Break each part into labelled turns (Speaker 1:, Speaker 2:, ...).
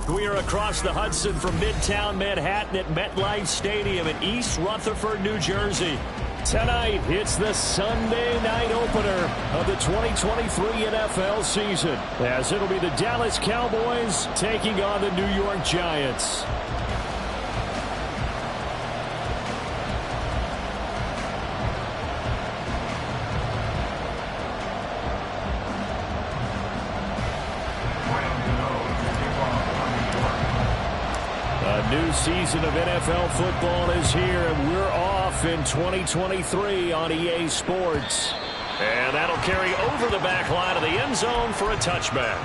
Speaker 1: We are across the Hudson from Midtown Manhattan at MetLife Stadium in East Rutherford, New Jersey. Tonight, it's the Sunday night opener of the 2023 NFL season, as it'll be the Dallas Cowboys taking on the New York Giants. A new season of NFL football is here, and we're off in 2023 on EA Sports. And that'll carry over the back line of the end zone for a touchback.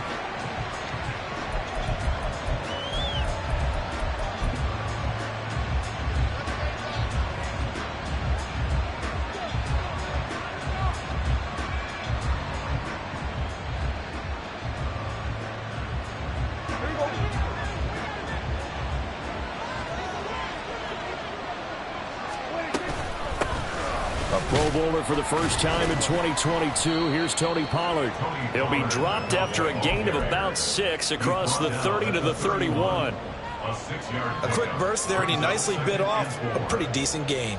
Speaker 1: Pro Bowler for the first time in 2022. Here's Tony Pollard. He'll be dropped after a gain of about 6 across the 30 to the 31.
Speaker 2: A quick burst there, and he nicely bit off a pretty decent gain.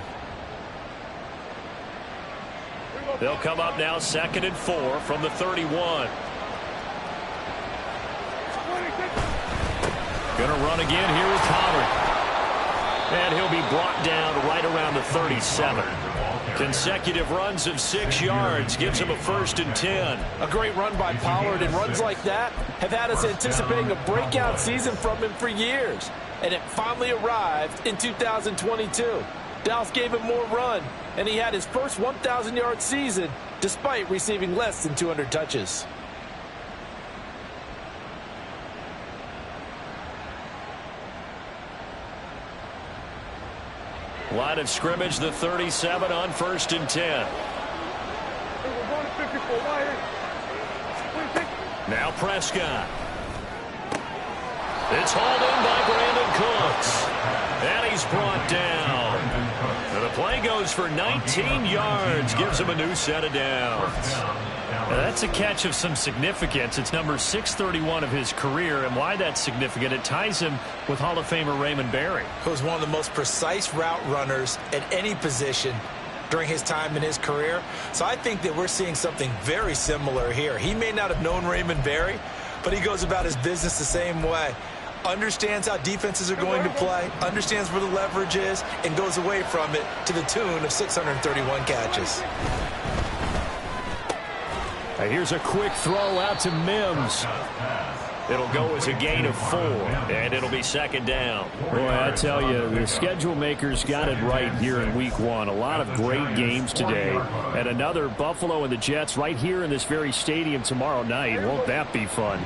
Speaker 1: They'll come up now 2nd and 4 from the 31. Gonna run again here with Pollard. And he'll be brought down right around the 37. Consecutive runs of 6 yards gives him a 1st and 10.
Speaker 3: A great run by Pollard, and runs like that have had us anticipating a breakout season from him for years. And it finally arrived in 2022. Dallas gave him more run, and he had his first 1,000-yard season despite receiving less than 200 touches.
Speaker 1: Line of scrimmage, the 37 on 1st and 10. Now Prescott. It's hauled in by Brandon Cooks. And he's brought down. And the play goes for 19 yards, gives him a new set of downs.
Speaker 4: Now that's a catch of some significance. It's number 631 of his career, and why that's significant, it ties him with Hall of Famer Raymond Berry,
Speaker 2: who was one of the most precise route runners at any position during his time in his career. So I think that we're seeing something very similar here. He may not have known Raymond Berry, but he goes about his business the same way. Understands how defenses are going to play, understands where the leverage is, and goes away from it to the tune of 631 catches.
Speaker 1: Here's a quick throw out to Mims. It'll go as a gain of 4, and it'll be 2nd down.
Speaker 4: Boy, I tell you, the schedule makers got it right here in Week 1. A lot of great games today. And another Buffalo and the Jets right here in this very stadium tomorrow night. Won't that be fun?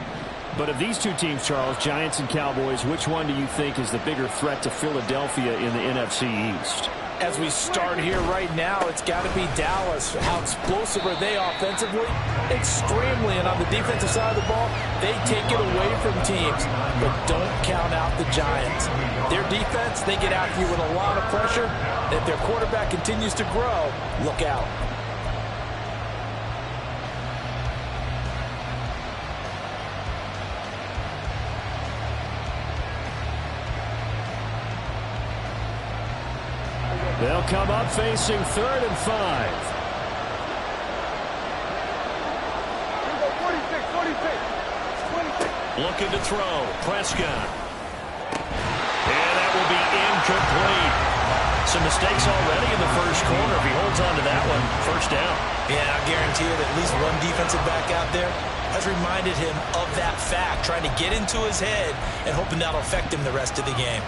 Speaker 4: But of these two teams, Charles, Giants and Cowboys, which one do you think is the bigger threat to Philadelphia in the NFC East?
Speaker 3: As we start here right now, it's got to be Dallas. How explosive are they offensively? Extremely. And on the defensive side of the ball, they take it away from teams. But don't count out the Giants. Their defense, they get after you with a lot of pressure. And if their quarterback continues to grow, look out.
Speaker 1: They'll come up facing 3rd and 5. Looking to throw. Prescott. And that will be incomplete. Some mistakes already in the first quarter. If he holds on to that one, 1st down.
Speaker 2: Yeah, I guarantee you that at least one defensive back out there has reminded him of that fact, trying to get into his head and hoping that'll affect him the rest of the game.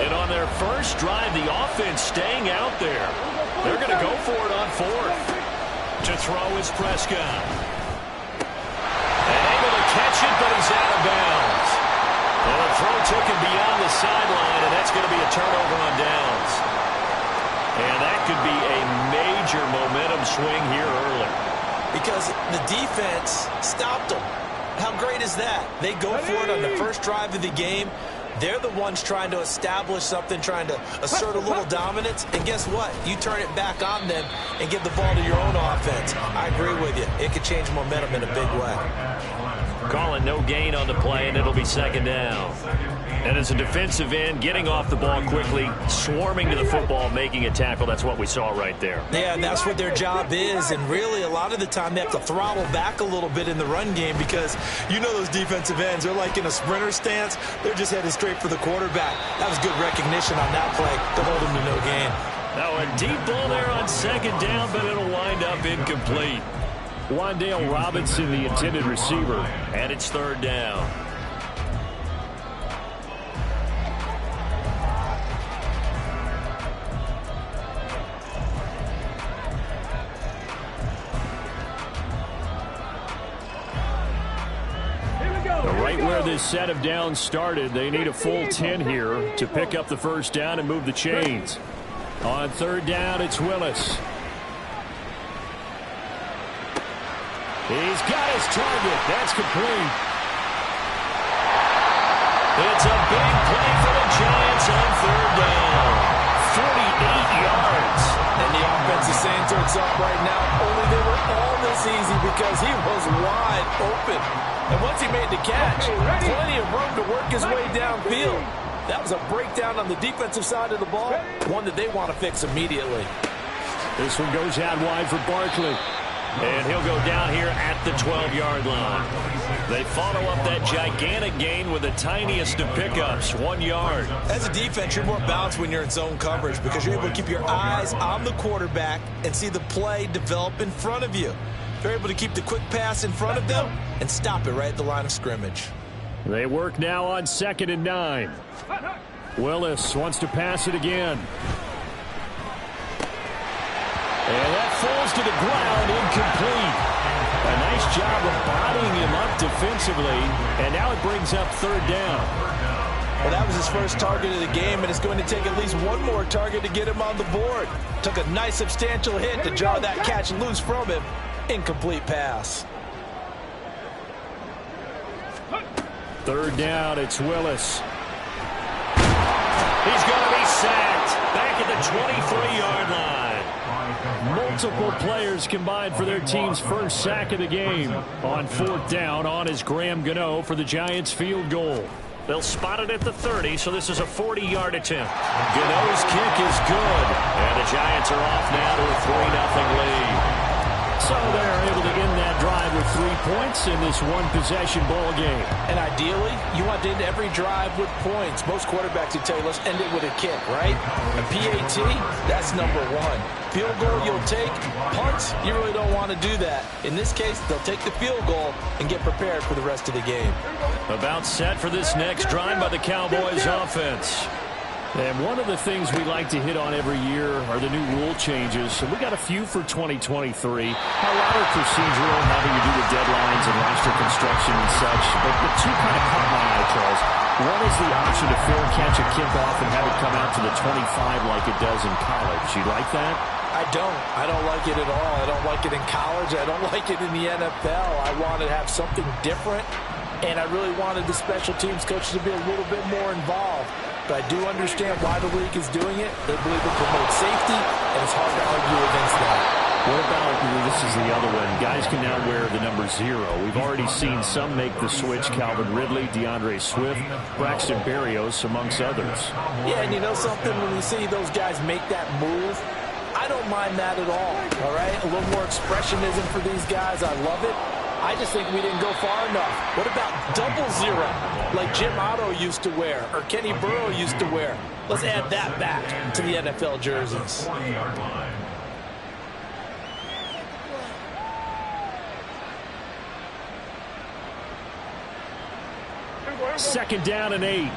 Speaker 1: And on their first drive, the offense staying out there. They're going to go for it on 4th. To throw is Prescott. Able to catch it, but he's out of bounds. And the throw took him beyond the sideline, and that's going to be a turnover on downs. And that could be a major momentum swing here early.
Speaker 2: Because the defense stopped them. How great is that? They go for it on the first drive of the game. They're the ones trying to establish something, trying to assert a little dominance. And guess what? You turn it back on them and give the ball to your own offense. I agree with you. It could change momentum in a big way.
Speaker 1: Calling no gain on the play, and it'll be second down. And as a defensive end, getting off the ball quickly, swarming to the football, making a tackle, that's what we saw right there.
Speaker 2: Yeah, and that's what their job is. And really, a lot of the time, they have to throttle back a little bit in the run game because you know those defensive ends, they're like in a sprinter stance. They're just headed straight for the quarterback. That was good recognition on that play to hold him to no gain.
Speaker 1: Now a deep ball there on second down, but it'll wind up incomplete.
Speaker 4: Wan'Dale Robinson, the intended receiver.
Speaker 1: And it's third down.
Speaker 4: Right where this set of downs started, they need a full 10 here to pick up the first down and move the chains. On third down, it's Willis. He's got his target. That's complete.
Speaker 1: It's a big play for the Giants on third down. 48 yards.
Speaker 3: And the offense is saying to itself right now, only they were all this easy because he was wide open. And once he made the catch, plenty of room to work his way downfield. That was a breakdown on the defensive side of the ball, one that they want to fix immediately.
Speaker 4: This one goes out wide for Barkley.
Speaker 1: And he'll go down here at the 12-yard line. They follow up that gigantic gain with the tiniest of pickups, 1 yard.
Speaker 2: As a defense, you're more balanced when you're in zone coverage because you're able to keep your eyes on the quarterback and see the play develop in front of you. They're able to keep the quick pass in front of them and stop it right at the line of scrimmage.
Speaker 4: They work now on 2nd and 9. Willis wants to pass it again. And that falls to the ground, incomplete. A nice job of bodying him up defensively, and now it brings up third down.
Speaker 2: Well, that was his first target of the game, and it's going to take at least one more target to get him on the board. Took a nice substantial hit to jar that catch loose from him. Incomplete pass.
Speaker 4: Third down, it's Willis.
Speaker 1: He's going to be sacked back at the 23-yard line.
Speaker 4: Multiple players combined for their team's first sack of the game. On fourth down, on is Graham Gano for the Giants field goal.
Speaker 1: They'll spot it at the 30, so this is a 40-yard attempt. Gano's kick is good, and the Giants are off now to a 3-0 lead.
Speaker 4: So they're able to end that drive with 3 points in this one-possession ball game.
Speaker 3: And ideally, you want to end every drive with points. Most quarterbacks would tell you, let's end it with a kick, right? A PAT, that's number one. Field goal you'll take. Punts, you really don't want to do that. In this case, they'll take the field goal and get prepared for the rest of the game.
Speaker 1: About set for this next drive by the Cowboys offense.
Speaker 4: And one of the things we like to hit on every year are the new rule changes. So we got a few for 2023. A lot are procedural, having to do with deadlines and roster construction and such. But the two kind of caught my eye, Charles. One is the option to fair catch a kickoff and have it come out to the 25 like it does in college. You like that?
Speaker 3: I don't like it at all. I don't like it in college. I don't like it in the NFL. I want to have something different, and I really wanted the special teams coaches to be a little bit more involved. But I do understand why the league is doing it. They believe it promotes safety, and it's hard to argue against that.
Speaker 4: What about, this is the other one, guys can now wear the number 0. We've already seen some make the switch, Calvin Ridley, DeAndre Swift, Braxton Berrios, amongst others.
Speaker 3: Yeah, and you know something? When we see those guys make that move, I don't mind that at all right? A little more expressionism for these guys. I love it. I just think we didn't go far enough. What about 00, like Jim Otto used to wear or Kenny Burrow used to wear? Let's add that back to the NFL jerseys.
Speaker 4: Second down and 8.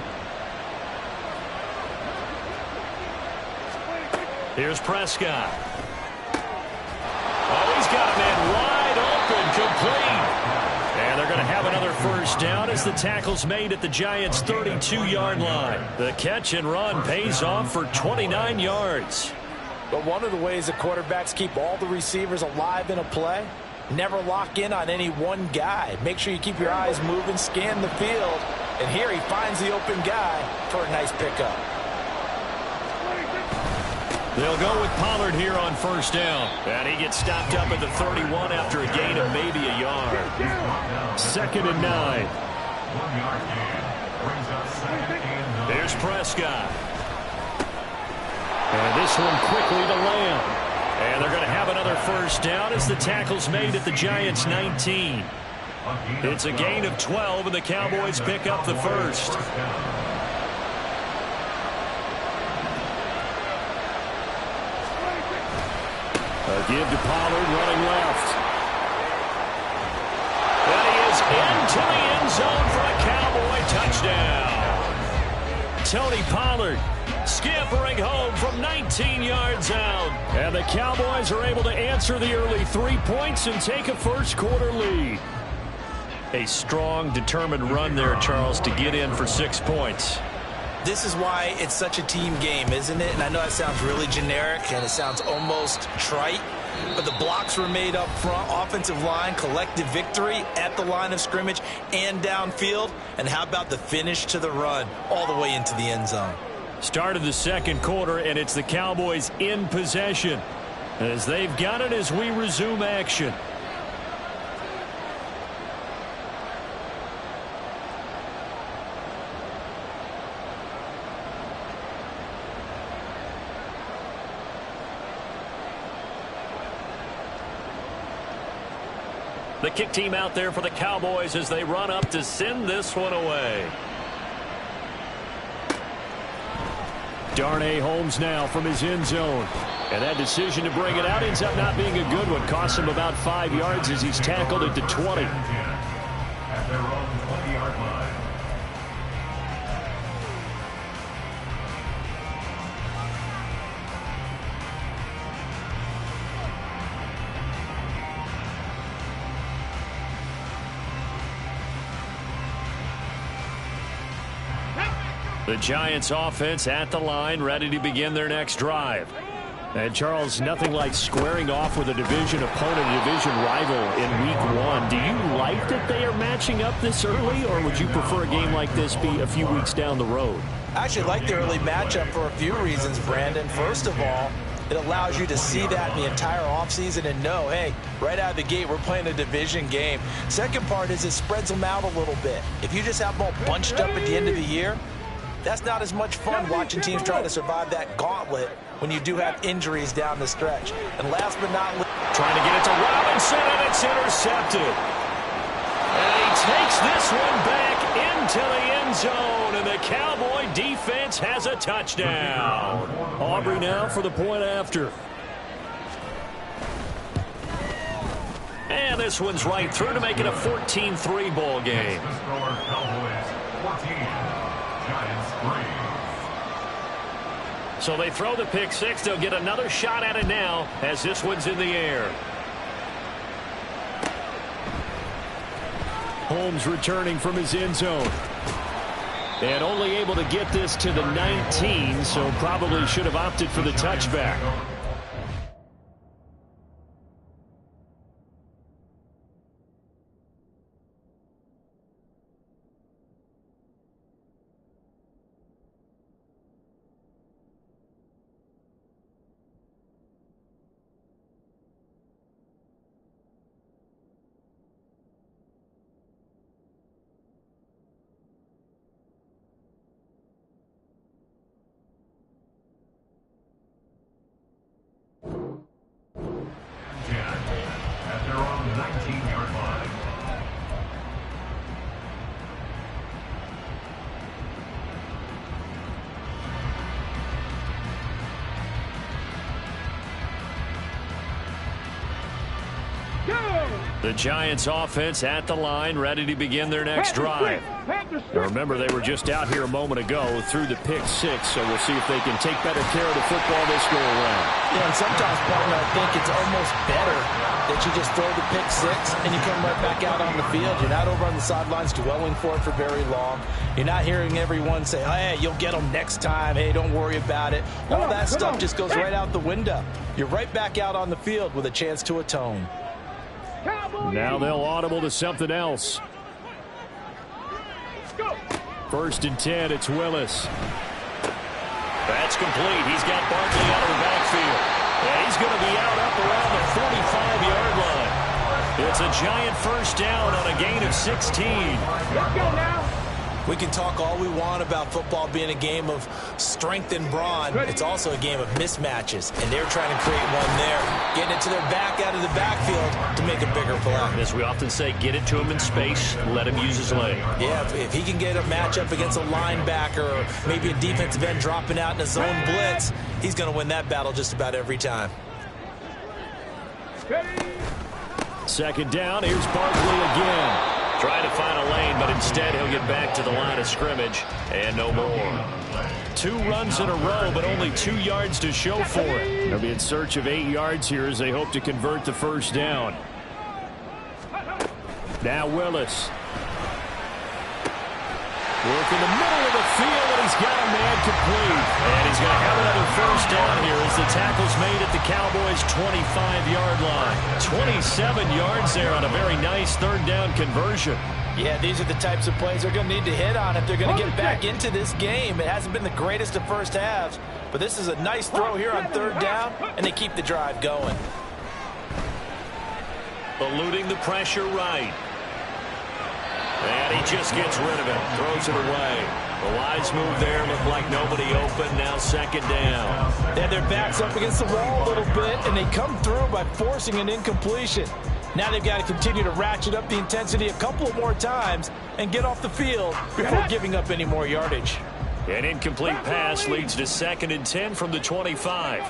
Speaker 1: Here's Prescott. Oh, he's got a man wide open, complete. And they're going to have another first down as the tackle's made at the Giants' 32-yard line. The catch and run pays off for 29 yards.
Speaker 3: But one of the ways that quarterbacks keep all the receivers alive in a play, never lock in on any one guy. Make sure you keep your eyes moving, scan the field. And here he finds the open guy for a nice pickup.
Speaker 1: They'll go with Pollard here on first down. And he gets stopped up at the 31 after a gain of maybe a yard. 2nd and 9. Here's Prescott. And this one quickly to Lamb. And they're going to have another first down as the tackle's made at the Giants' 19. It's a gain of 12, and the Cowboys pick up the first. A give to Pollard running left. And he is into the end zone for a Cowboy touchdown. Tony Pollard scampering home from 19 yards out. And the Cowboys are able to answer the early 3 points and take a first-quarter lead. A strong, determined run there, Charles, to get in for 6 points.
Speaker 2: This is why it's such a team game, isn't it? And I know that sounds really generic and it sounds almost trite, but the blocks were made up front, offensive line, collective victory at the line of scrimmage and downfield. And how about the finish to the run all the way into the end zone?
Speaker 1: Start of the second quarter, and it's the Cowboys in possession as they've got it as we resume action. The kick team out there for the Cowboys as they run up to send this one away. Darnay Holmes now from his end zone. And that decision to bring it out ends up not being a good one. Costs him about 5 yards as he's tackled at the 20. At their own 20-yard line. The Giants offense at the line, ready to begin their next drive. And Charles, nothing like squaring off with a division opponent, a division rival in week 1. Do you like that they are matching up this early, or would you prefer a game like this be a few weeks down the road?
Speaker 2: I actually like the early matchup for a few reasons, Brandon. First of all, it allows you to see that in the entire offseason and know, hey, right out of the gate, we're playing a division game. Second part is it spreads them out a little bit. If you just have them all bunched up at the end of the year, that's not as much fun watching teams try to survive that gauntlet when you do have injuries down the stretch. And last but not least,
Speaker 1: trying to get it to Robinson, and it's intercepted. And he takes this one back into the end zone, and the Cowboy defense has a touchdown. Aubrey now for the point after. And this one's right through to make it a 14-3 ball game. So they throw the pick six. They'll get another shot at it now as this one's in the air. Holmes returning from his end zone. And only able to get this to the 19, so probably should have opted for the touchback.
Speaker 5: At their own 19-yard line.
Speaker 1: The Giants offense at the line, ready to begin their next drive. Now remember, they were just out here a moment ago through the pick six, so we'll see if they can take better care of the football this go around.
Speaker 2: Yeah, and sometimes, partner, I think it's almost better that you just throw the pick six and you come right back out on the field. You're not over on the sidelines dwelling for it for very long. You're not hearing everyone say, hey, you'll get them next time. Hey, don't worry about it. All that stuff just goes right out the window. You're right back out on the field with a chance to atone.
Speaker 1: Now they'll audible to something else. 1st and 10, it's Willis. That's complete. He's got Barkley out of the backfield. giant first down on a gain of 16.
Speaker 3: Let's go now.
Speaker 2: We can talk all we want about football being a game of strength and brawn. It's also a game of mismatches, and they're trying to create one there. Getting it to their back out of the backfield to make a bigger play.
Speaker 1: As we often say, get it to him in space, let him use his leg.
Speaker 2: Yeah, if he can get a matchup against a linebacker or maybe a defensive end dropping out in a zone blitz, he's going to win that battle just about every time.
Speaker 1: Second down, here's Barkley again. Trying to find a lane, but instead he'll get back to the line of scrimmage and no more. 2 runs in a row, but only 2 yards to show for it. They'll be in search of 8 yards here as they hope to convert the first down. Now Willis. Work in the middle of the field, and he's got a man complete. And he's going to have another first down here as the tackle's made at the Cowboys' 25-yard line. 27 yards there on a very nice third down conversion.
Speaker 3: Yeah, these are the types of plays they're going to need to hit on if they're going to get back into this game. It hasn't been the greatest of first halves, but this is a nice throw here on third down, and they keep the drive going.
Speaker 1: Eluding the pressure right. And he just gets rid of it. Throws it away. The wise move there. Looked like nobody open. Now second down.
Speaker 3: They had their backs up against the wall a little bit, and they come through by forcing an incompletion. Now they've got to continue to ratchet up the intensity a couple of more times and get off the field before giving up any more yardage.
Speaker 1: An incomplete pass leads to 2nd and 10 from the 25.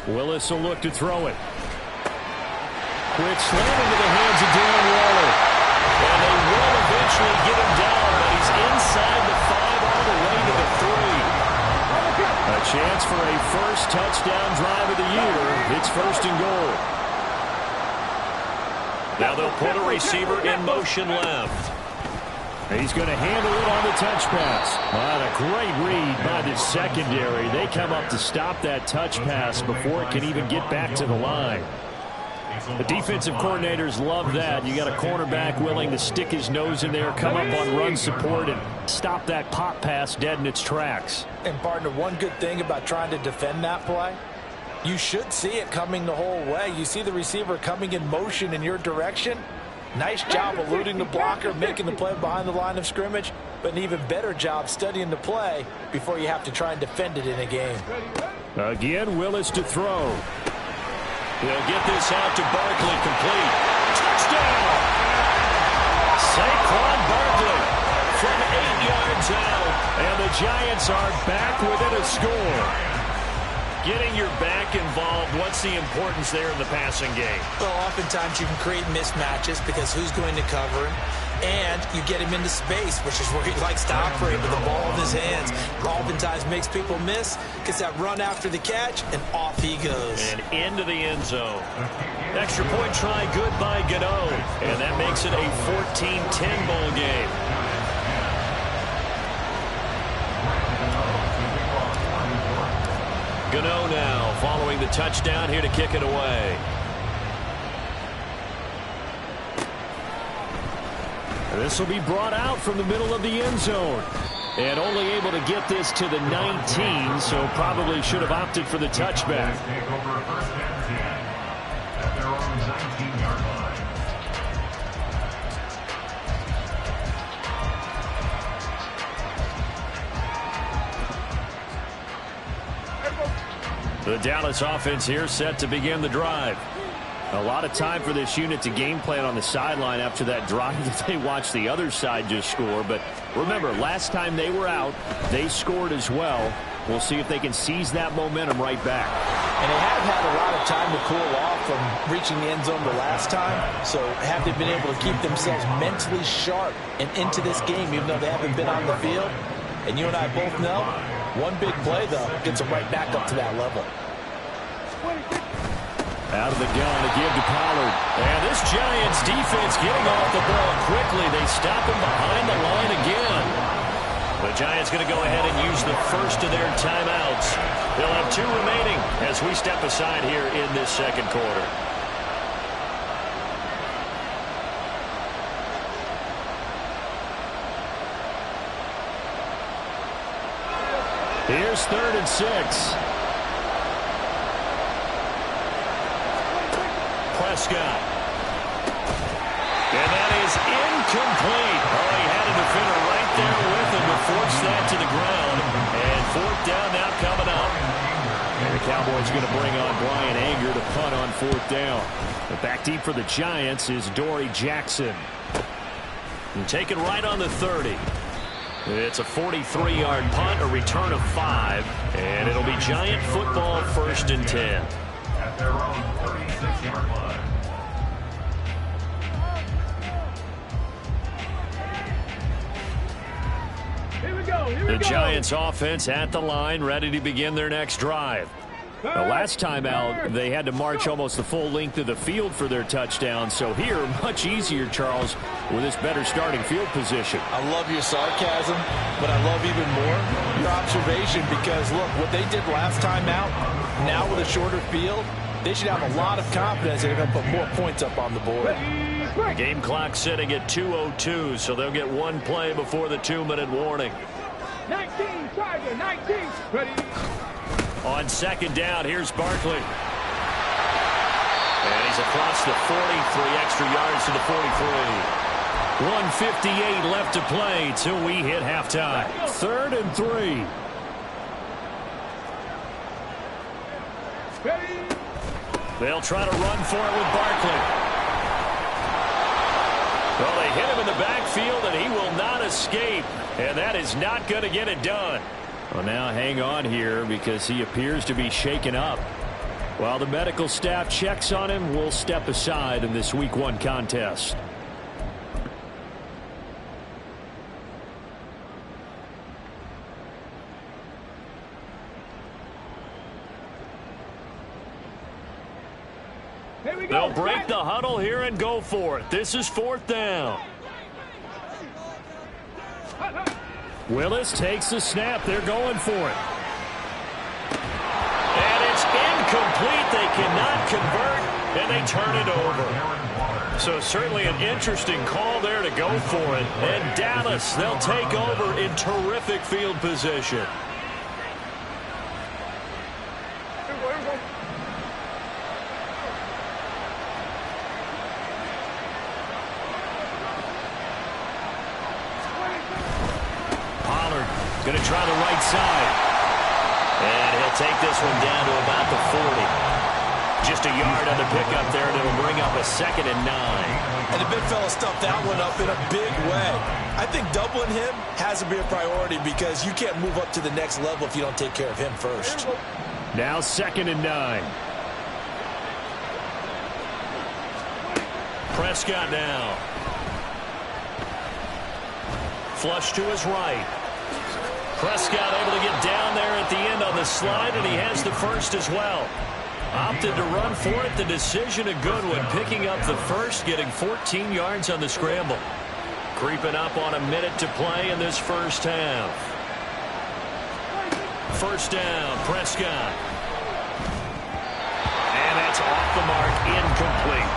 Speaker 1: Willis will look to throw it. Quick slam into the hands of Darren Waller. And they will eventually get him down, but he's inside the 5 all the way to the 3. A chance for a first touchdown drive of the year. It's 1st and goal. Now they'll put a receiver in motion left. He's going to handle it on the touch pass. What a great read by the secondary. They come up to stop that touch pass before it can even get back to the line. The defensive coordinators love that. You got a cornerback willing to stick his nose in there, come up on run support, and stop that pop pass dead in its tracks.
Speaker 3: And, partner, one good thing about trying to defend that play, you should see it coming the whole way. You see the receiver coming in motion in your direction. Nice job eluding the blocker, making the play behind the line of scrimmage, but an even better job studying the play before you have to try and defend it in a game.
Speaker 1: Again, Willis to throw. They'll get this out to Barkley, complete. Touchdown! Saquon Barkley from 8 yards out. And the Giants are back within a score. Getting your back involved, what's the importance there in the passing game?
Speaker 2: Well, oftentimes you can create mismatches because who's going to cover him? And you get him into space, which is where he likes to operate with the ball in his hands. Oftentimes makes people miss, gets that run after the catch, and off he goes.
Speaker 1: And into the end zone. Extra point try, good by Gano. And that makes it a 14-10 bowl game. Gano now following the touchdown here to kick it away. This will be brought out from the middle of the end zone. And only able to get this to the 19, so probably should have opted for the touchback.
Speaker 5: Take over 1st and 10 at their own 19-yard line.
Speaker 1: The Dallas offense here set to begin the drive. A lot of time for this unit to game plan on the sideline after that drive that they watched the other side just score. But remember, last time they were out, they scored as well. We'll see if they can seize that momentum right back.
Speaker 3: And they have had a lot of time to cool off from reaching the end zone the last time. So have they been able to keep themselves mentally sharp and into this game, even though they haven't been on the field? And you and I both know, one big play, though, gets them right back up to that level.
Speaker 1: Out of the gun to give to Pollard. And this Giants defense getting off the ball quickly. They stop him behind the line again. The Giants going to go ahead and use the first of their timeouts. They'll have 2 remaining as we step aside here in this second quarter. Here's 3rd and 6. Prescott. And that is incomplete. Oh, he had a defender right there with him to force that to the ground. And fourth down now coming up. And the Cowboys going to bring on Brian Anger to punt on fourth down. But back deep for the Giants is Dory Jackson. And taken right on the 30. It's a 43-yard punt, a return of 5. And it'll be Giant football, 1st and 10.
Speaker 5: At their own 36-yard line.
Speaker 1: The Giants offense at the line, ready to begin their next drive. The last time out, they had to march almost the full length of the field for their touchdown. So here, much easier, Charles, with this better starting field position.
Speaker 3: I love your sarcasm, but I love even more your observation because, look, what they did last time out, now with a shorter field, they should have a lot of confidence they're going to put more points up on the board.
Speaker 1: The game clock sitting at 2:02, so they'll get one play before the 2-minute warning.
Speaker 6: 19, Tiger, 19. Ready.
Speaker 1: On second down, here's Barkley. And he's across the 40, 3 extra yards to the 43. 1:58 left to play till we hit halftime. 3rd and 3.
Speaker 6: Ready.
Speaker 1: They'll try to run for it with Barkley. Well, they hit him in the backfield, and he will not escape. And that is not going to get it done. Well, now hang on here because he appears to be shaken up. While the medical staff checks on him, we'll step aside in this Week 1 contest.
Speaker 6: Here we go.
Speaker 1: They'll break the huddle here and go for it. This is 4th down. Willis takes the snap. They're going for it. And it's incomplete. They cannot convert, and they turn it over. So certainly an interesting call there to go for it. And Dallas, they'll take over in terrific field position. Going to try the right side. And he'll take this one down to about the 40. Just a yard on the pickup there, and it'll bring up a 2nd and 9.
Speaker 2: And the big fella stuffed that one up in a big way. I think doubling him has to be a priority because you can't move up to the next level if you don't take care of him first.
Speaker 1: Now 2nd and 9. Prescott now. Flush to his right. Prescott able to get down there at the end on the slide, and he has the first as well. Opted to run for it. The decision a good one. Picking up the first, getting 14 yards on the scramble. Creeping up on a minute to play in this first half. First down, Prescott. And that's off the mark, incomplete.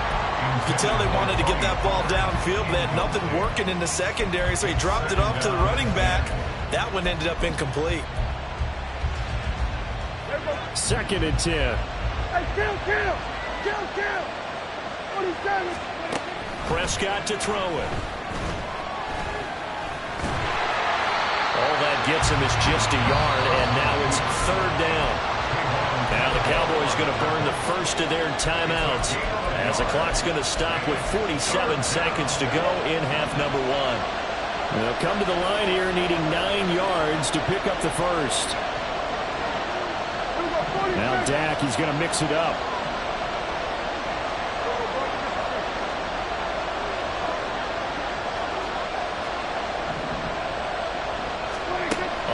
Speaker 2: You can tell they wanted to get that ball downfield, but they had nothing working in the secondary, so he dropped it off to the running back. That one ended up incomplete.
Speaker 1: 2nd and 10.
Speaker 6: Hey, kill. 47.
Speaker 1: Prescott to throw it. All that gets him is just a yard, and now it's 3rd down. Now the Cowboys going to burn the first of their timeouts as the clock's going to stop with 47 seconds to go in half number 1. They'll come to the line here needing 9 yards to pick up the first. Now Dak, he's going to mix it up.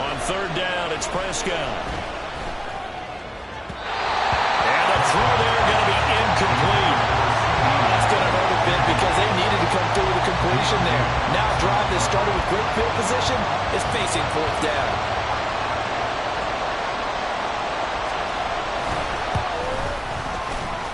Speaker 1: On 3rd down, it's Prescott. And the throw there going to be incomplete.
Speaker 3: That's going to hurt a bit because they needed to come through with a completion there. Now a drive that started with great field position is facing 4th down.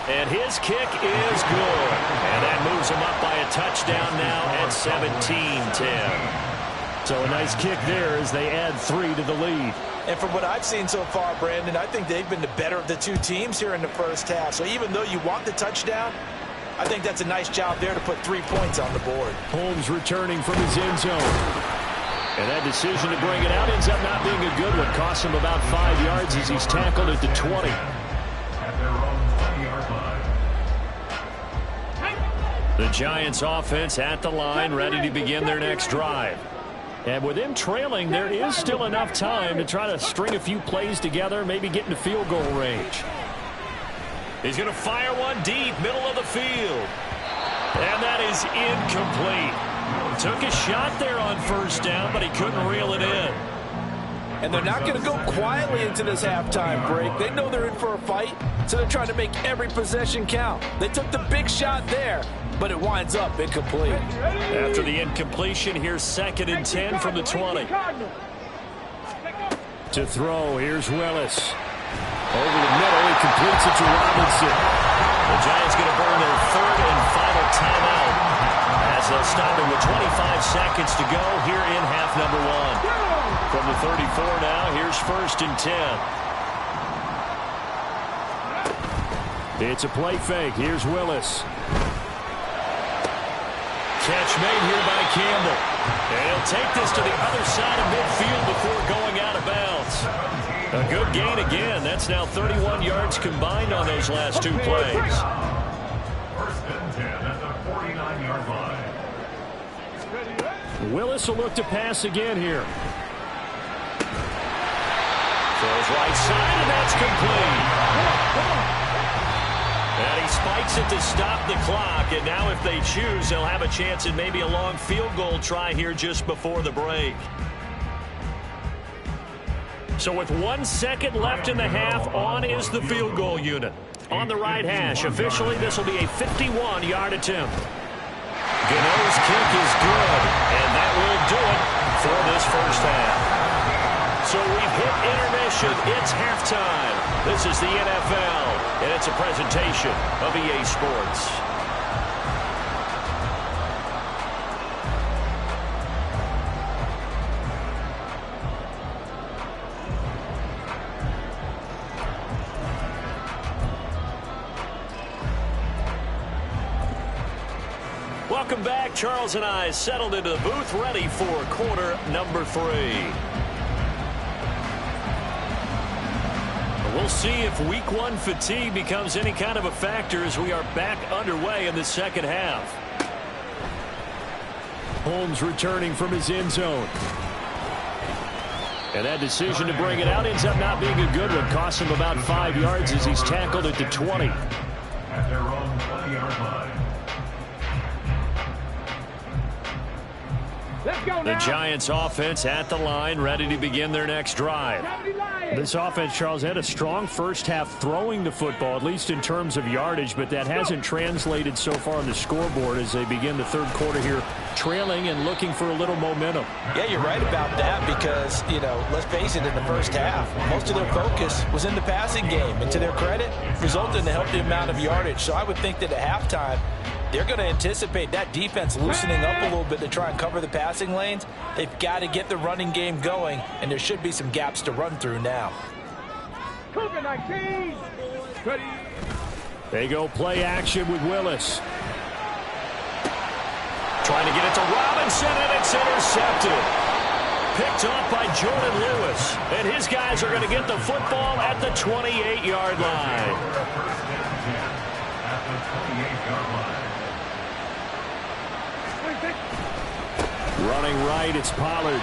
Speaker 1: And his kick is good. And that moves him up by a touchdown now at 17-10. So a nice kick there as they add 3 to the lead.
Speaker 2: And from what I've seen so far, Brandon, I think they've been the better of the two teams here in the first half. So even though you want the touchdown, I think that's a nice job there to put 3 points on the board.
Speaker 4: Holmes returning from his end zone. And that decision to bring it out ends up not being a good one. Costs him about 5 yards as he's tackled at the 20.
Speaker 5: At their own 20-yard line.
Speaker 4: The Giants offense at the line, ready to begin their next drive. And with them trailing, there is still enough time to try to string a few plays together, maybe get into field goal range. He's going to fire one deep, middle of the field. And that is incomplete. Took a shot there on first down, but he couldn't reel it in.
Speaker 3: And they're not going to go quietly into this halftime break. They know they're in for a fight, so they're trying to make every possession count. They took the big shot there, but it winds up incomplete.
Speaker 4: After the incompletion, here's 2nd and 10 from the 20. To throw, here's Willis. Over the middle, he completes it to Robinson. The Giants going to burn their 3rd and final timeout as they'll stop it with 25 seconds to go here in half number 1. From the 34 now, here's 1st and 10. It's a play fake. Here's Willis. Catch made here by Campbell. And he'll take this to the other side of midfield before going out of bounds. A good gain again. That's now 31 yards combined on those last 2 plays.
Speaker 5: 1st and 10 at the 49-yard line.
Speaker 4: Willis will look to pass again here. Throws right side, and that's complete. And he spikes it to stop the clock. And now if they choose, they'll have a chance at maybe a long field goal try here just before the break. So with 1 second left in the half, on is the field goal unit. On the right hash, officially this will be a 51-yard attempt. Gano's kick is good, and that will do it for this first half. So we've hit intermission. It's halftime. This is the NFL, and it's a presentation of EA Sports. Welcome back. Charles and I settled into the booth, ready for quarter number 3. We'll see if week 1 fatigue becomes any kind of a factor as we are back underway in the second half. Holmes returning from his end zone. And that decision to bring it out ends up not being a good one. Costs him about 5 yards as he's tackled at the 20.
Speaker 5: At their own 20-yard line.
Speaker 4: The Giants offense at the line, ready to begin their next drive. This offense, Charles, had a strong first half throwing the football, at least in terms of yardage, but that hasn't translated so far on the scoreboard as they begin the 3rd quarter here, trailing and looking for a little momentum.
Speaker 2: Yeah, you're right about that because, let's face it, in the first half, most of their focus was in the passing game. And to their credit, resulted in a healthy amount of yardage. So I would think that at halftime, they're going to anticipate that defense loosening up a little bit to try and cover the passing lanes. They've got to get the running game going, and there should be some gaps to run through now.
Speaker 6: Cougar 19. Ready.
Speaker 4: They go play action with Willis. Trying to get it to Robinson, and it's intercepted. Picked off by Jordan Lewis. And his guys are going to get the football at the 28-yard line.
Speaker 5: At the 28-yard line.
Speaker 4: Running right, it's Pollard.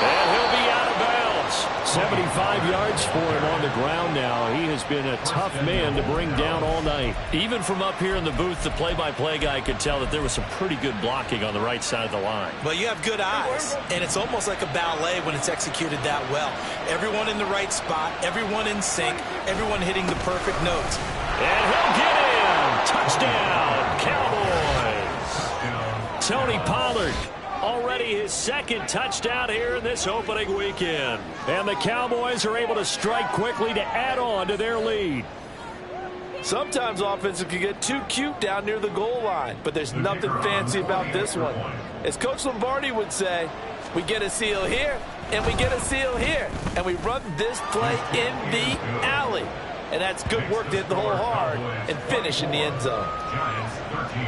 Speaker 4: And he'll be out of bounds. 75 yards for him on the ground now. He has been a tough man to bring down all night. Even from up here in the booth, the play-by-play guy could tell that there was some pretty good blocking on the right side of the line.
Speaker 2: Well, you have good eyes, and it's almost like a ballet when it's executed that well. Everyone in the right spot, everyone in sync, everyone hitting the perfect notes.
Speaker 4: And he'll get in. Touchdown, Cowboys. Tony Pollard, already his 2nd touchdown here in this opening weekend. And the Cowboys are able to strike quickly to add on to their lead.
Speaker 3: Sometimes offenses can get too cute down near the goal line, but there's nothing fancy about this one. As Coach Lombardi would say, we get a seal here, and we get a seal here, and we run this play in the alley. And that's good work to hit the hole hard and finish in the end zone.
Speaker 5: Giants 13.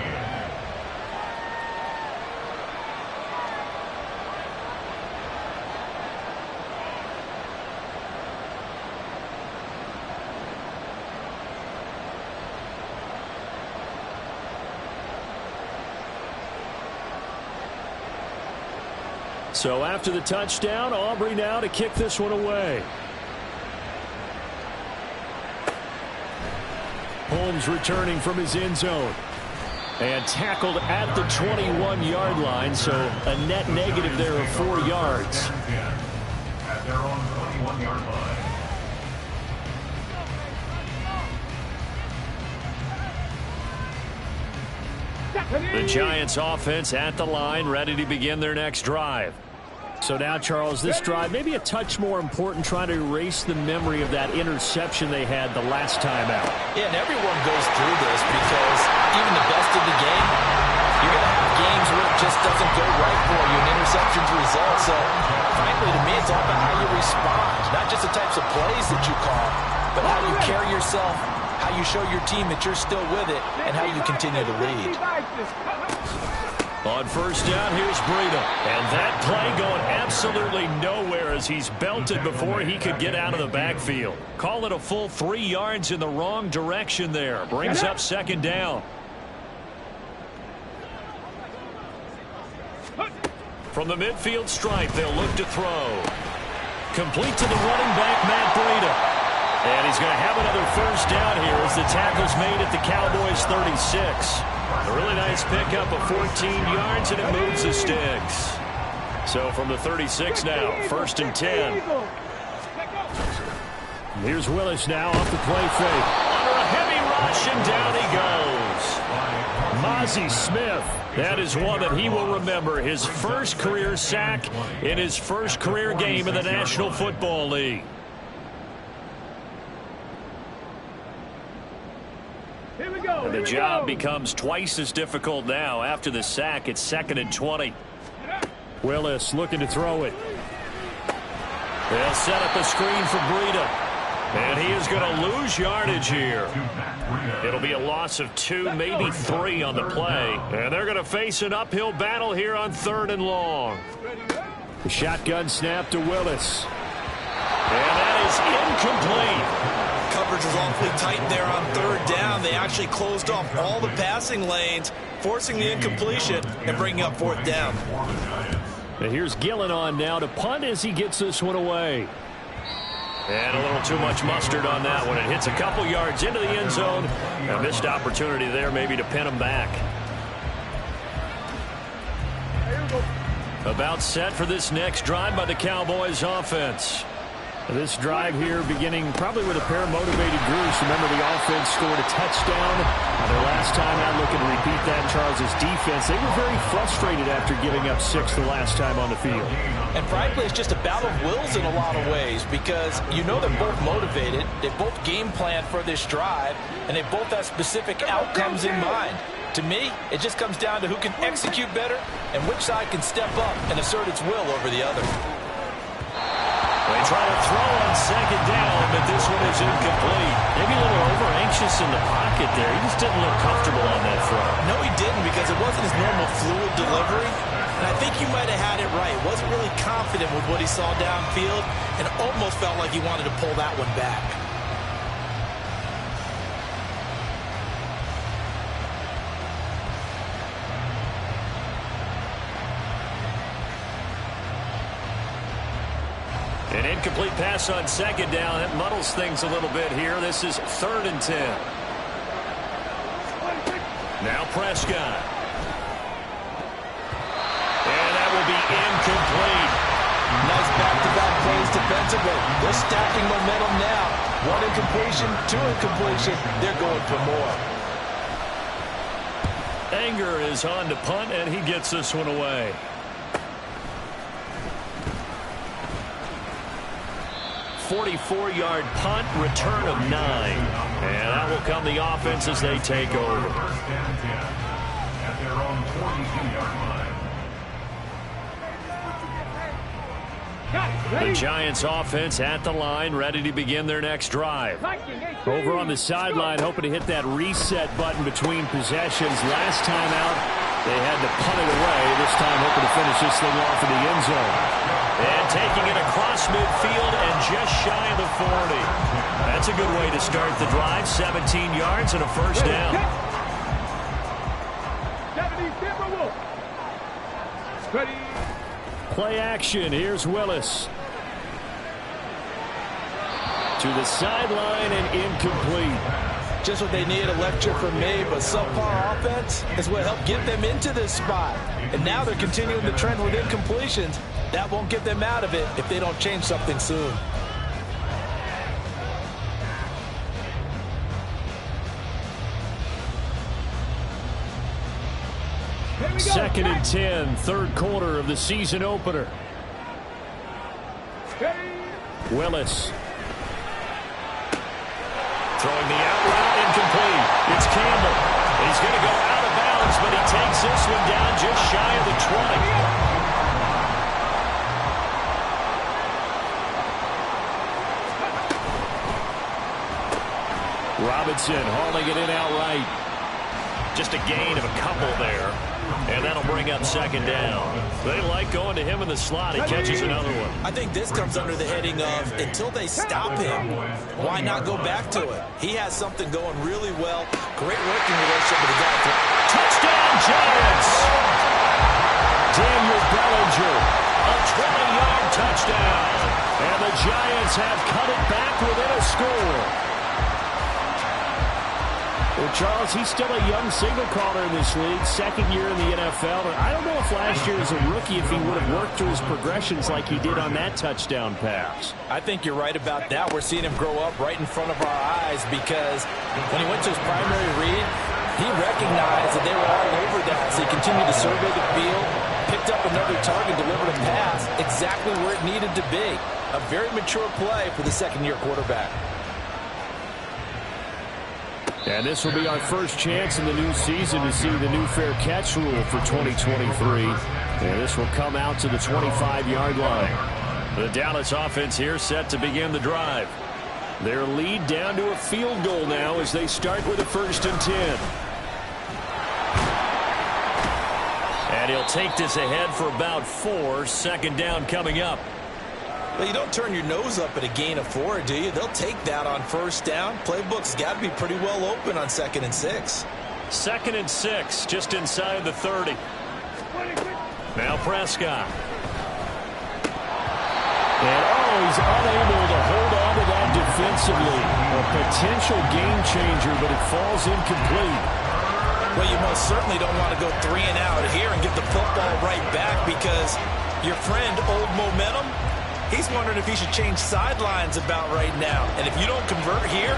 Speaker 1: So after the touchdown, Aubrey now to kick this one away. Holmes returning from his end zone. And tackled at the 21-yard line, so a net negative there of 4 yards.
Speaker 5: At their own 21-yard line.
Speaker 1: The Giants offense at the line, ready to begin their next drive. So now, Charles, this drive maybe a touch more important, trying to erase the memory of that interception they had the last time out.
Speaker 3: Yeah, and everyone goes through this because even the best of the game, you're going to have games where it just doesn't go right for you, and interceptions result. So, frankly, to me, it's all about how you respond, not just the types of plays that you call, but how you carry yourself, how you show your team that you're still with it, and how you continue to lead.
Speaker 1: On first down, here's Breida. And that play going absolutely nowhere as he's belted before he could get out of the backfield. Call it a full 3 yards in the wrong direction there. Brings up second down. From the midfield stripe, they'll look to throw. Complete to the running back, Matt Breida. And he's going to have another first down here as the tackle's made at the Cowboys' 36. A really nice pickup of 14 yards, and it moves the sticks. So from the 36 now, first and 10. Here's Willis now off the play fake. Under a heavy rush, and down he goes. Mazi Smith. That is one that he will remember. His first career sack in his first career game in the National Football League. And the job becomes twice as difficult now after the sack. It's 2nd and 20. Willis looking to throw it. They'll set up a screen for Breida. And he is going to lose yardage here. It'll be a loss of 2, maybe 3 on the play. And they're going to face an uphill battle here on 3rd and long. The shotgun snap to Willis. And that is incomplete.
Speaker 2: Coverage was awfully tight there on 3rd down. They actually closed off all the passing lanes, forcing the incompletion and bringing up 4th down.
Speaker 1: And here's Gillen on now to punt as he gets this one away. And a little too much mustard on that one. It hits a couple yards into the end zone. A missed opportunity there maybe to pin him back. About set for this next drive by the Cowboys offense. This drive here beginning probably with a pair of motivated groups. Remember, the offense scored a touchdown. Their last time out, looking to repeat that. Charles's defense, they were very frustrated after giving up 6 the last time on the field.
Speaker 3: And frankly, it's just a battle of wills in a lot of ways because you know they're both motivated. They both game plan for this drive, and they both have specific outcomes in mind. To me, it just comes down to who can execute better and which side can step up and assert its will over the other.
Speaker 1: They try to throw on 2nd down, but this one is incomplete. Maybe a little over-anxious in the pocket there. He just didn't look comfortable on that throw.
Speaker 2: No, he didn't, because it wasn't his normal fluid delivery. And I think you might have had it right. Wasn't really confident with what he saw downfield and almost felt like he wanted to pull that one back.
Speaker 1: An incomplete pass on 2nd down. It muddles things a little bit here. This is 3rd and 10. Now Prescott. And that will be incomplete.
Speaker 3: Nice back-to-back plays defensively. They're stacking momentum now. 1 incompletion, 2 incompletion. They're going for more.
Speaker 1: Anger is on to punt, and he gets this one away. A 44-yard punt, return of 9. And that will come the offense as they take over.
Speaker 5: First and 10 at their own 42-yard line.
Speaker 1: The Giants offense at the line, ready to begin their next drive.
Speaker 4: Over on the sideline, hoping to hit that reset button between possessions. Last time out, they had to punt it away. This time, hoping to finish this thing off in the end zone.
Speaker 1: And taking it across midfield and just shy of the 40. That's a good way to start the drive. 17 yards and a first down.
Speaker 4: Play action. Here's Willis. To the sideline and incomplete.
Speaker 3: Just what they need, a lecture from me, but subpar offense is what helped get them into this spot. And now they're continuing the trend with incompletions. That won't get them out of it if they don't change something soon.
Speaker 4: Second and 10, third quarter of the season opener. Willis.
Speaker 1: Throwing the out route, incomplete. It's Campbell. He's going to go out of bounds, but he takes this one down just shy of the 20.
Speaker 4: Robinson hauling it in outright.
Speaker 1: Just a gain of a couple there. And that'll bring up second down. They like going to him in the slot. He catches another one.
Speaker 2: I think this comes under the heading of until they stop him, why not go back to it? He has something going really well. Great working relationship with the guy.
Speaker 1: Touchdown, Giants! Daniel Bellinger, a 20-yard touchdown.
Speaker 4: And the Giants have cut it back within a score. Well, Charles, he's still a young signal caller in this league, second year in the NFL. But I don't know if last year as a rookie, if he would have worked through his progressions like he did on that touchdown pass.
Speaker 3: I think you're right about that. We're seeing him grow up right in front of our eyes because when he went to his primary read, he recognized that they were all over that. So he continued to survey the field, picked up another target, delivered a pass exactly where it needed to be. A very mature play for the second-year quarterback.
Speaker 4: And this will be our first chance in the new season to see the new fair catch rule for 2023. And this will come out to the 25-yard line.
Speaker 1: The Dallas offense here set to begin the drive.
Speaker 4: Their lead down to a field goal now as they start with a 1st and 10.
Speaker 1: And he'll take this ahead for about 4. Second down coming up.
Speaker 2: Well, you don't turn your nose up at a gain of 4, do you? They'll take that on first down. Playbook's got to be pretty well open on 2nd and 6.
Speaker 1: 2nd and 6, just inside the 30. Now Prescott.
Speaker 4: And he's unable to hold on to that defensively. A potential game changer, but it falls incomplete.
Speaker 2: Well, you most certainly don't want to go 3 and out here and get the football right back because your friend, Old Momentum, he's wondering if he should change sidelines about right now. And if you don't convert here,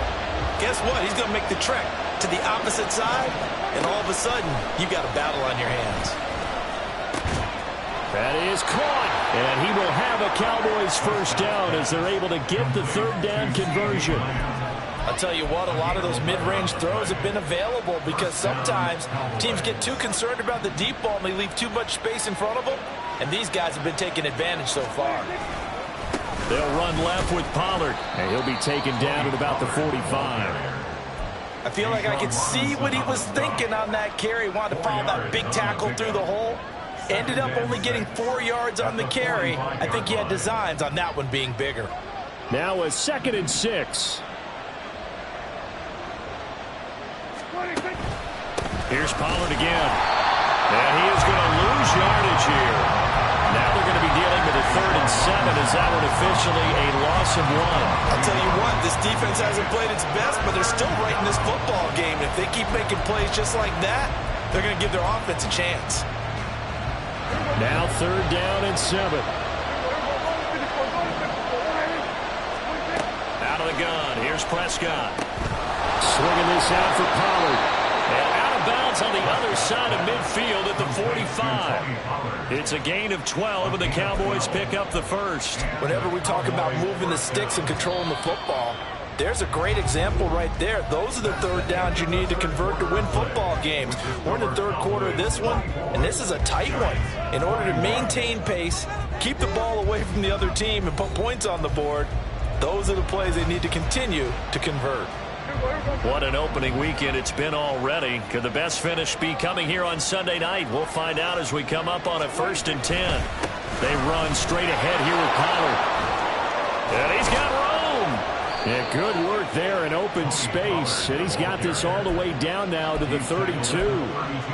Speaker 2: guess what? He's going to make the trek to the opposite side, and all of a sudden, you've got a battle on your hands.
Speaker 4: That is caught, and he will have a Cowboys first down as they're able to get the 3rd down conversion.
Speaker 3: I'll tell you what, a lot of those mid-range throws have been available because sometimes teams get too concerned about the deep ball and they leave too much space in front of them, and these guys have been taking advantage so far.
Speaker 4: They'll run left with Pollard, and he'll be taken down at about the 45.
Speaker 3: I feel like I could see what he was thinking on that carry. Wanted to follow that big tackle through the hole. Ended up only getting 4 yards on the carry. I think he had designs on that one being bigger.
Speaker 4: Now a 2nd and 6.
Speaker 1: Here's Pollard again. And he is going to lose yardage here. Now they're going to be dealing with a 3rd and 7 as that one officially a loss of 1.
Speaker 2: I'll tell you what, this defense hasn't played its best, but they're still right in this football game. If they keep making plays just like that, they're going to give their offense a chance.
Speaker 4: Now 3rd down and 7.
Speaker 1: Out of the gun, here's Prescott.
Speaker 4: Swinging this out for Pollard.
Speaker 1: And out of bounds on the other side of midfield at the 45. It's a gain of 12, and the Cowboys pick up the first.
Speaker 3: Whenever we talk about moving the sticks and controlling the football, there's a great example right there. Those are the 3rd downs you need to convert to win football games. We're in the 3rd quarter of this one, and this is a tight one. In order to maintain pace,
Speaker 2: keep the ball away from the other team and put points on the board, those are the plays they need to continue to convert.
Speaker 1: What an opening weekend it's been already. Could the best finish be coming here on Sunday night? We'll find out as we come up on a 1st and 10. They run straight ahead here with Pollard. And he's got room. Yeah, good work there in open space. And he's got this all the way down now to the 32.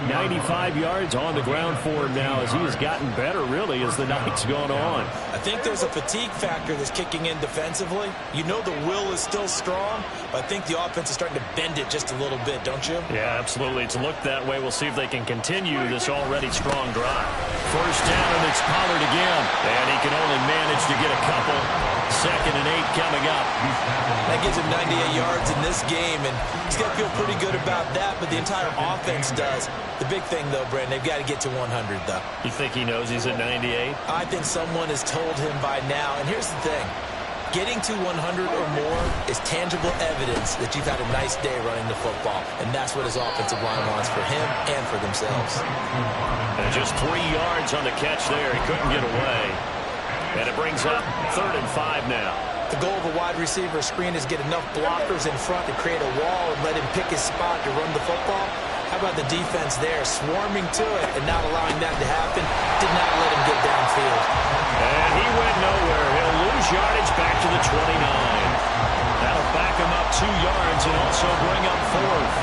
Speaker 1: 95 yards on the ground for him now as he has gotten better, really, as the night's gone on.
Speaker 2: I think there's a fatigue factor that's kicking in defensively. You know the will is still strong, but I think the offense is starting to bend it just a little bit, don't you?
Speaker 1: Yeah, absolutely. It's looked that way. We'll see if they can continue this already strong drive. 1st down, and it's Pollard again. And he can only manage to get a couple. 2nd and 8 coming up.
Speaker 2: That gives him 98 yards in this game, and he's got to feel pretty good about that, but the entire offense does. The big thing, though, Brandon, they've got to get to 100, though.
Speaker 1: You think he knows he's at 98?
Speaker 2: I think someone has told him by now, and here's the thing. Getting to 100 or more is tangible evidence that you've had a nice day running the football, and that's what his offensive line wants for him and for themselves.
Speaker 1: And just 3 yards on the catch there. He couldn't get away. And it brings up 3rd and 5 now.
Speaker 2: The goal of a wide receiver screen is get enough blockers in front to create a wall and let him pick his spot to run the football. How about the defense there, swarming to it and not allowing that to happen? Did not let him get downfield.
Speaker 1: And he went nowhere. He'll lose yardage back to the 29. That'll back him up 2 yards and also bring up 4th.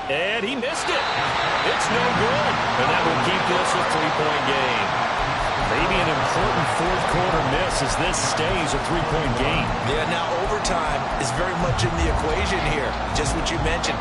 Speaker 1: And he missed it. It's no good. And that will keep this a 3-point game. Maybe an important 4th quarter miss as this stays a 3-point game.
Speaker 2: Yeah, now overtime is very much in the equation here. Just what you mentioned.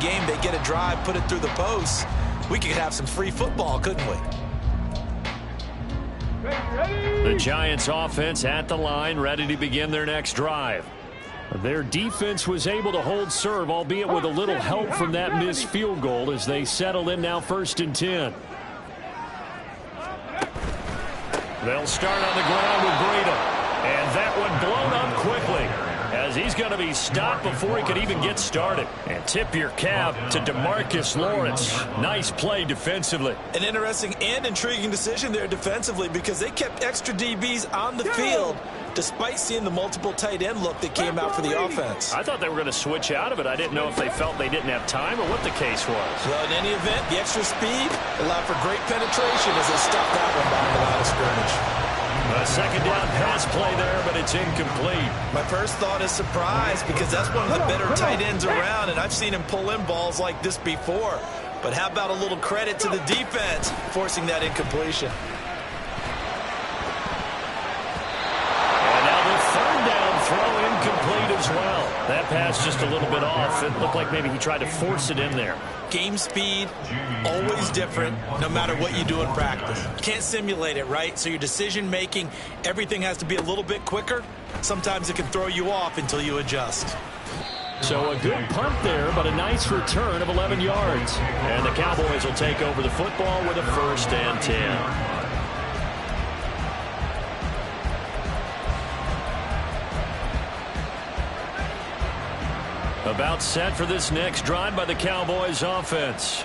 Speaker 2: Game, they get a drive, put it through the post. We could have some free football, couldn't we?
Speaker 1: The Giants offense at the line, ready to begin their next drive. Their defense was able to hold serve, albeit with a little help from that missed field goal as they settle in now 1st and 10. They'll start on the ground with Breida. And that one blown up quickly, as he's going to be stopped before he could even get started. And tip your cap to DeMarcus Lawrence. Nice play defensively.
Speaker 2: An interesting and intriguing decision there defensively because they kept extra DBs on the field despite seeing the multiple tight end look that came out for the offense.
Speaker 1: I thought they were going to switch out of it. I didn't know if they felt they didn't have time or what the case was.
Speaker 2: Well, in any event, the extra speed allowed for great penetration as they stopped that one behind the line of scrimmage.
Speaker 1: A 2nd down pass play there, but it's incomplete.
Speaker 2: My first thought is surprise because that's one of the better tight ends around, and I've seen him pull in balls like this before. But how about a little credit to the defense forcing that incompletion?
Speaker 1: And now the 3rd down throw incomplete as well. That pass just a little bit off. It looked like maybe he tried to force it in there.
Speaker 2: Game speed, always different, no matter what you do in practice. Can't simulate it, right? So your decision-making, everything has to be a little bit quicker. Sometimes it can throw you off until you adjust.
Speaker 1: So a good punt there, but a nice return of 11 yards. And the Cowboys will take over the football with a 1st and 10. About set for this next drive by the Cowboys offense.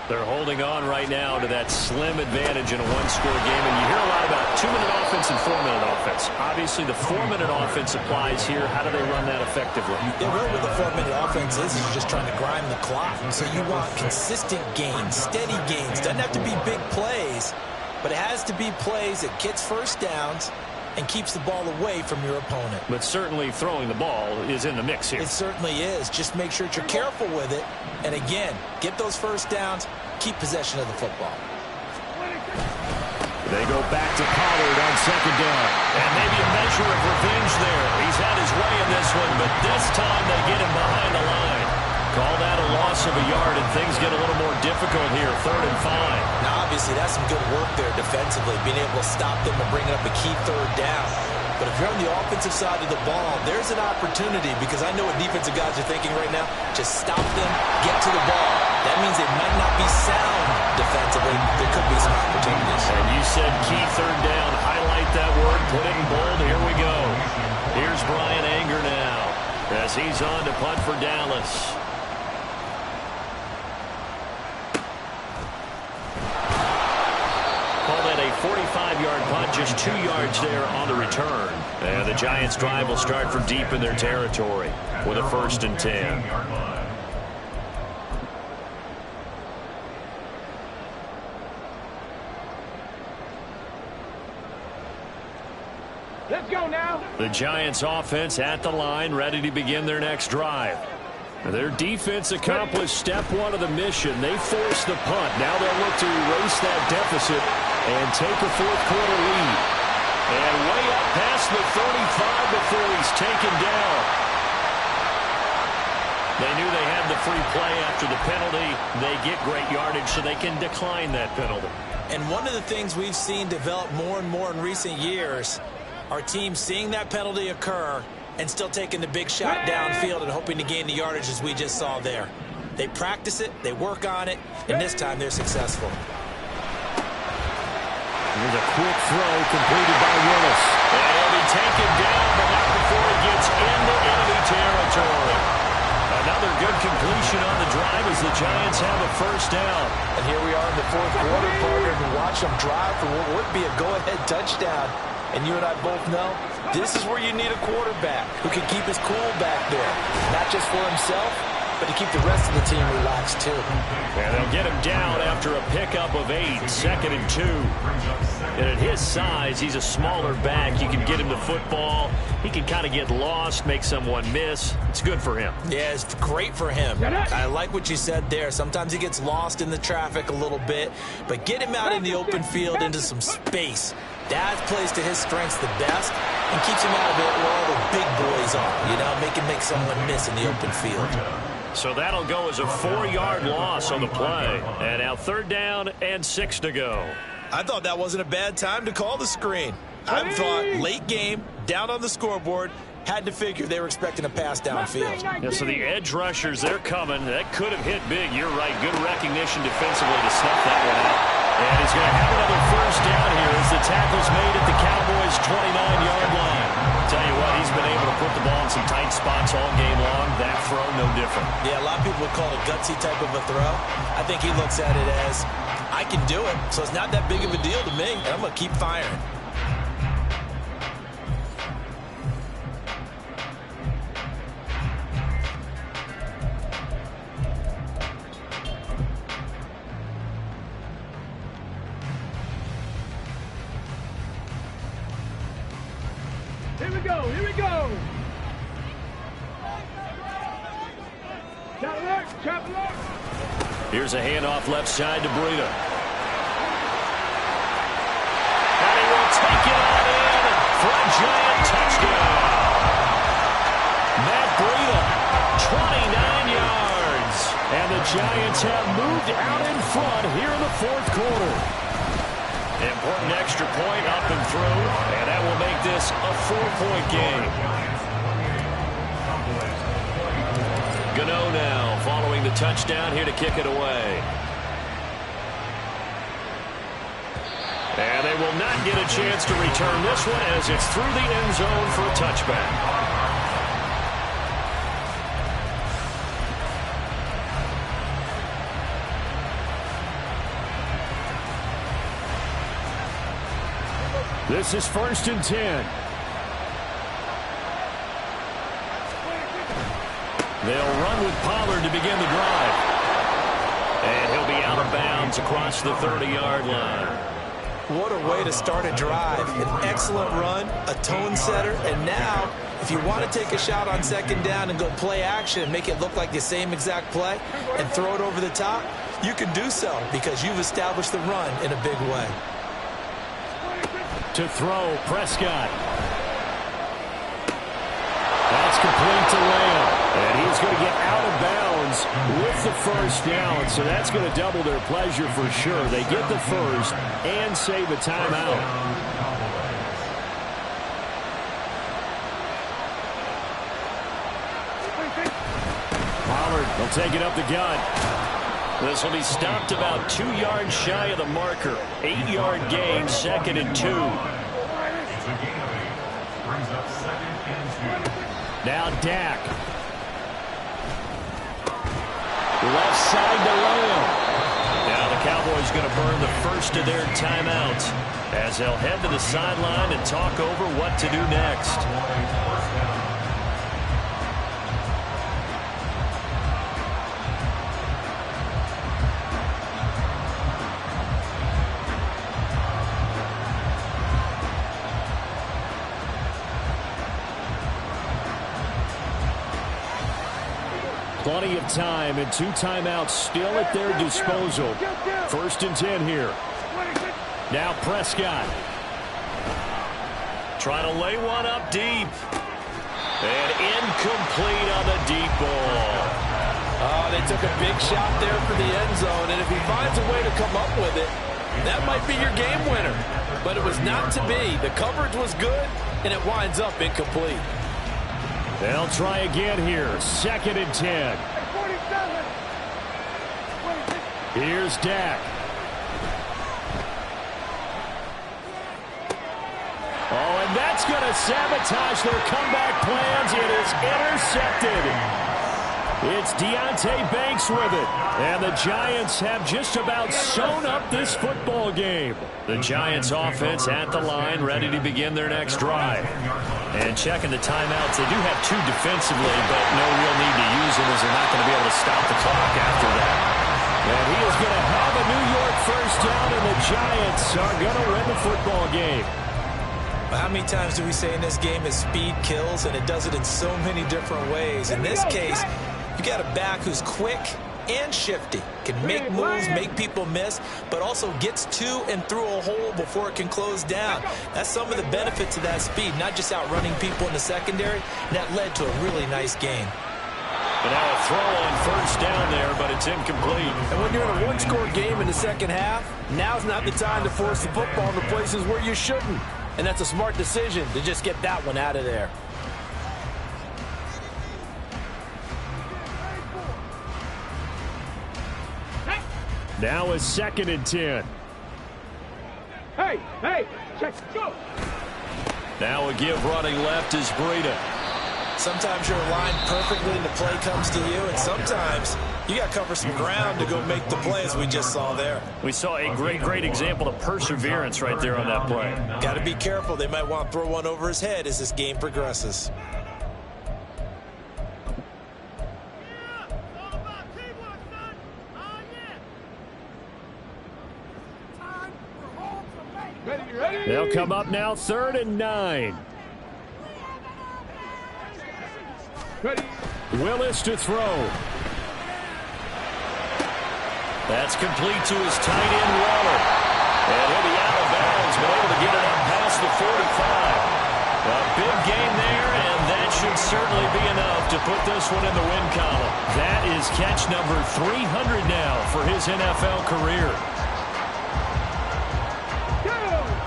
Speaker 1: They're holding on right now to that slim advantage in a one-score game. And you hear a lot about 2-minute offense and 4-minute offense. Obviously, the 4-minute offense applies here. How do they run that effectively?
Speaker 2: Yeah, really what the 4-minute offense is you're just trying to grind the clock. So you want consistent gains, steady gains. Doesn't have to be big plays, but it has to be plays that gets 1st downs and keeps the ball away from your opponent.
Speaker 4: But certainly throwing the ball is in the mix here.
Speaker 2: It certainly is. Just make sure that you're careful with it. And again, get those first downs, keep possession of the football.
Speaker 4: They go back to Pollard on second down.
Speaker 1: And maybe a measure of revenge there. He's had his way in this one, but this time they get him behind the line. Call that a loss of a yard, and things get a little more difficult here, 3rd and 5.
Speaker 2: Now, obviously, that's some good work there defensively, being able to stop them and bringing up a key 3rd down. But if you're on the offensive side of the ball, there's an opportunity, because I know what defensive guys are thinking right now. Just stop them, get to the ball. That means it might not be sound defensively. There could be some opportunities.
Speaker 1: And you said key 3rd down. Highlight that word, put it in bold. Here we go. Here's Bryan Anger now as he's on to punt for Dallas. Call that a 45-yard punt, just 2 yards there on the return. And the Giants' drive will start from deep in their territory with a 1st and 10.
Speaker 6: Let's go now.
Speaker 1: The Giants' offense at the line, ready to begin their next drive. Their defense accomplished step 1 of the mission. They forced the punt. Now they'll look to erase that deficit and take a 4th quarter lead. And way up past the 35 before he's taken down. They knew they had the free play after the penalty. They get great yardage so they can decline that penalty.
Speaker 2: And one of the things we've seen develop more and more in recent years, our team seeing that penalty occur and still taking the big shot downfield and hoping to gain the yardage as we just saw there. They practice it, they work on it, and this time they're successful.
Speaker 1: Here's a quick throw completed by Willis. And he'll be taken down, but not before he gets into enemy territory. Another good completion on the drive as the Giants have a 1st down.
Speaker 2: And here we are in the 4th quarter, partner, and watch them drive for what would be a go-ahead touchdown. And you and I both know this is where you need a quarterback who can keep his cool back there. Not just for himself, but to keep the rest of the team relaxed too.
Speaker 1: And they'll get him down after a pickup of 8, 2nd and 2. And at his size, he's a smaller back. You can get him the football. He can kind of get lost, make someone miss. It's good for him.
Speaker 2: Yeah, it's great for him. I like what you said there. Sometimes he gets lost in the traffic a little bit, but get him out in the open field into some space. That plays to his strengths the best and keeps him out of it where all the big boys are, you know, make someone miss in the open field.
Speaker 1: So that'll go as a 4-yard loss on the play. And now 3rd down and 6 to go.
Speaker 2: I thought that wasn't a bad time to call the screen. I thought late game, down on the scoreboard, had to figure they were expecting a pass downfield.
Speaker 1: Yeah, so the edge rushers, they're coming. That could have hit big. You're right. Good recognition defensively to snuff that one out. And he's going to have another 1st down here as the tackle's made at the Cowboys' 29-yard line. Tell you what, he's been able to put the ball in some tight spots all game long. That throw, no different.
Speaker 2: Yeah, a lot of people would call it a gutsy type of a throw. I think he looks at it as, I can do it, so it's not that big of a deal to me, and I'm going to keep firing.
Speaker 6: Here we go. Here we go. Chop alert.
Speaker 1: Here's a handoff left side to Breida. And he will take it on in for a Giant touchdown. Matt Breida, 29 yards. And the Giants have moved out in front here in the 4th quarter. Important extra point up and through, and that will make this a 4-point game. Gano now following the touchdown here to kick it away. And they will not get a chance to return this one as it's through the end zone for a touchback. This is 1st and 10. They'll run with Pollard to begin the drive. And he'll be out of bounds across the 30-yard line.
Speaker 2: What a way to start a drive. An excellent run, a tone setter, and now, if you want to take a shot on second down and go play action and make it look like the same exact play and throw it over the top, you can do so because you've established the run in a big way.
Speaker 1: To throw, Prescott. That's complete to Lamb. And he's going to get out of bounds with the first down. So that's going to double their pleasure for sure. They get the first and save a timeout. Pollard will take it up the gut. This will be stopped about 2 yards shy of the marker. 8-yard gain, 2nd and 2. Now Dak. Left side to Lamb. Now the Cowboys going to burn the first of their timeouts as they'll head to the sideline and talk over what to do next. Plenty of time and 2 timeouts still at their disposal. 1st and 10 here. Now Prescott. Trying to lay one up deep. And incomplete on the deep ball.
Speaker 3: Oh, they took a big shot there for the end zone, and if he finds a way to come up with it, that might be your game winner. But it was not to be. The coverage was good, and it winds up incomplete.
Speaker 1: They'll try again here. 2nd and 10. Here's Dak. Oh, and that's going to sabotage their comeback plans. It is intercepted. It's Deonte Banks with it. And the Giants have just about sewn up this football game. The Giants offense at the line, ready to begin their next drive. And checking the timeouts, they do have 2 defensively, but no real need to use them as they're not going to be able to stop the clock after that. And he is going to have a New York first down, and the Giants are going to win the football game.
Speaker 2: How many times do we say in this game that speed kills, and it does it in so many different ways? In this case, you got a back who's quick and shifty, can make moves, make people miss, but also gets to and through a hole before it can close down. That's some of the benefits of that speed, not just outrunning people in the secondary. That led to a really nice gain.
Speaker 1: But now a throw on first down there, but it's incomplete.
Speaker 3: And when you're in a one-score game in the second half, now's not the time to force the football into places where you shouldn't. And that's a smart decision to just get that one out of there.
Speaker 1: Now a 2nd and 10.
Speaker 6: Hey, check, go.
Speaker 1: Now a give running left is Breida.
Speaker 2: Sometimes you're aligned perfectly and the play comes to you, and sometimes you got to cover some ground to go make the play, as we just saw there.
Speaker 1: We saw a great example of perseverance right there on that play.
Speaker 2: Got to be careful. They might want to throw one over his head as this game progresses.
Speaker 1: They'll come up now 3rd and 9.
Speaker 6: Ready.
Speaker 1: Willis to throw. That's complete to his tight end, Waller. And he'll be out of bounds, but able to get it up past the 45. A big gain there, and that should certainly be enough to put this one in the win column. That is catch number 300 now for his NFL career.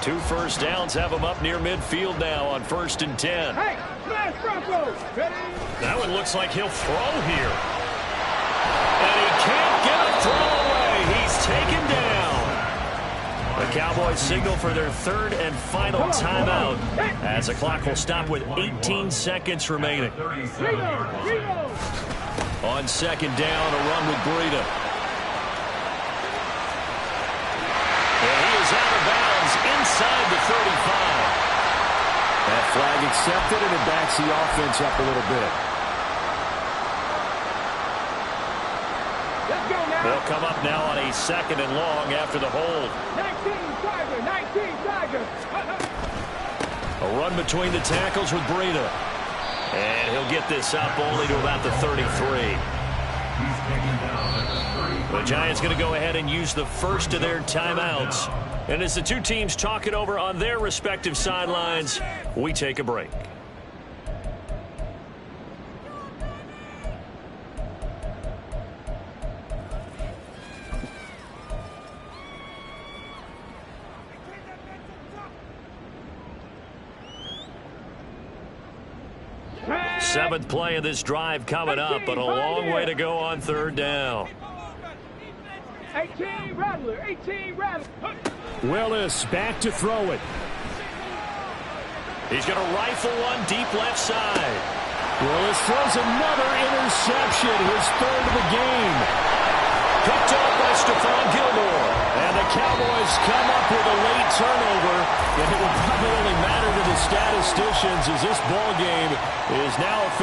Speaker 1: 2 first downs have him up near midfield now on 1st and 10.
Speaker 6: Hey, smash Bronco. Ready.
Speaker 1: That one looks like he'll throw here. And he can't get a throw away. He's taken down. The Cowboys signal for their 3rd and final timeout as the clock will stop with 18 seconds remaining. On 2nd down, a run with Breida. And he is out of bounds inside the 35. That flag accepted, and it backs the offense up a little bit.
Speaker 6: Let's go now.
Speaker 1: They'll come up now on a 2nd and long after the hold.
Speaker 6: 19 Tiger.
Speaker 1: A run between the tackles with Breida. And he'll get this up only to about the 33. The Giants going to go ahead and use the first of their timeouts. And as the two teams talk it over on their respective sidelines, we take a break. Seventh play of this drive coming up, but a long way to go on 3rd down.
Speaker 6: 18 Rattler.
Speaker 4: Willis back to throw it.
Speaker 1: He's going to rifle one deep left side.
Speaker 4: Willis throws another interception, his 3rd of the game.
Speaker 1: Picked up by Stephon Gilmore.
Speaker 4: And the Cowboys come up with a late turnover. And it will probably only matter to the statisticians as this ball game is now official.